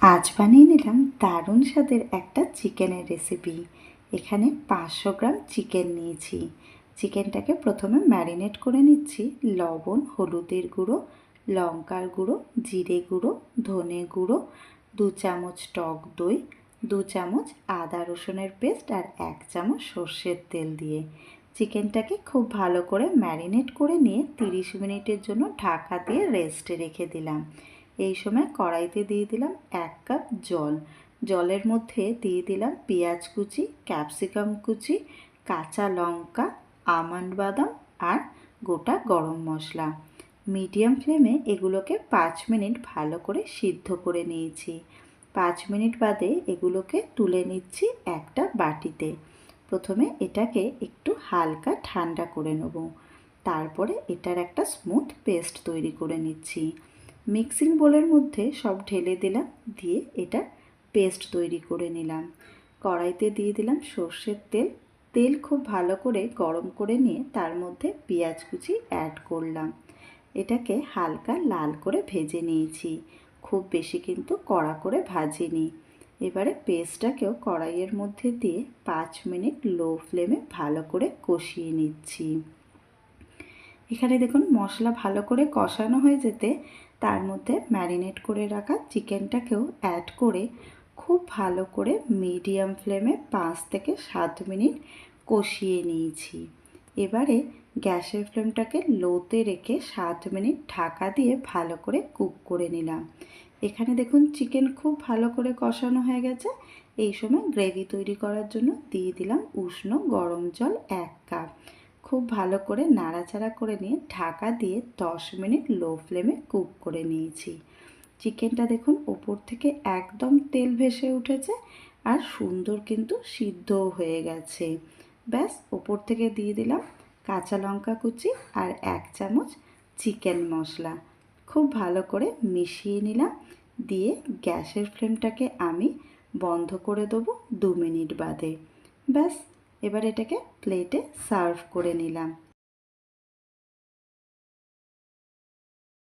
আজ বানিয়ে নিলাম দারুণ স্বাদের একটা চিকেনের রেসিপি। এখানে 500 গ্রাম চিকেন নিয়েছি। চিকেনটাকে প্রথমে ম্যারিনেট করে নিচ্ছি লবণ, হলুদের গুঁড়ো, লঙ্কার গুঁড়ো, জিরে গুঁড়ো, ধনে গুঁড়ো, 2 চামচ টক দই, 2 চামচ আদা রসুনের পেস্ট আর 1 চামচ সর্ষের তেল দিয়ে চিকেনটাকে খুব ভালো করে ম্যারিনেট করে নিয়ে 30 মিনিটের জন্য ঢাকা দিয়ে রেস্টে রেখে দিলাম। এই সময় কড়াইতে দিয়ে দিলাম 1 কাপ জল। জলের মধ্যে দিয়ে দিলাম পেঁয়াজ কুচি, ক্যাপসিকাম কুচি, কাঁচা লঙ্কা, আমন্ড বাদাম আর গোটা গরম মশলা। মিডিয়াম ফ্লেমে এগুলোকে 5 মিনিট ভালো করে সিদ্ধ করে নিয়েছি। 5 মিনিট বাদে এগুলোকে তুলে নিচ্ছি একটা বাটিতে। প্রথমে এটাকে একটু হালকা ঠান্ডা করে নেব, তারপরে এটার একটা স্মুথ পেস্ট তৈরি করে নিচ্ছি। মিক্সিং বোলের মধ্যে সব ঢেলে দিলাম, দিয়ে এটা পেস্ট তৈরি করে নিলাম। কড়াইতে দিয়ে দিলাম সর্ষের তেল। তেল খুব ভালো করে গরম করে নিয়ে তার মধ্যে পেঁয়াজ কুচি অ্যাড করলাম। এটাকে হালকা লাল করে ভেজে নিয়েছি, খুব বেশি কিন্তু কড়া করে ভাজিনি। এবারে পেস্টটাকেও কড়াইয়ের মধ্যে দিয়ে 5 মিনিট লো ফ্লেমে ভালো করে কষিয়ে নিচ্ছি। এখানে দেখুন মশলা ভালো করে কষানো হয়ে যেতে তার মধ্যে ম্যারিনেট করে রাখা চিকেনটাকেও অ্যাড করে খুব ভালো করে মিডিয়াম ফ্লেমে 5 থেকে 7 মিনিট কষিয়ে নিয়েছি। এবারে গ্যাসের ফ্লেমটাকে লোতে রেখে 7 মিনিট ঢাকা দিয়ে ভালো করে কুক করে নিলাম। এখানে দেখুন চিকেন খুব ভালো করে কষানো হয়ে গেছে। এই সময় গ্রেভি তৈরি করার জন্য দিয়ে দিলাম উষ্ণ গরম জল 1 কাপ। খুব ভালো করে নাড়াচাড়া করে নিয়ে ঢাকা দিয়ে 10 মিনিট লো ফ্লেমে কুক করে নিয়েছি। চিকেনটা দেখুন ওপর থেকে একদম তেল ভেসে উঠেছে আর সুন্দর কিন্তু সিদ্ধও হয়ে গেছে। ব্যাস, ওপর থেকে দিয়ে দিলাম কাঁচা লঙ্কা কুচি আর 1 চামচ চিকেন মশলা। খুব ভালো করে মিশিয়ে নিলাম, দিয়ে গ্যাসের ফ্লেমটাকে আমি বন্ধ করে দেবো 2 মিনিট বাদে। ব্যাস, এবার এটাকে প্লেটে সার্ভ করে নিলাম।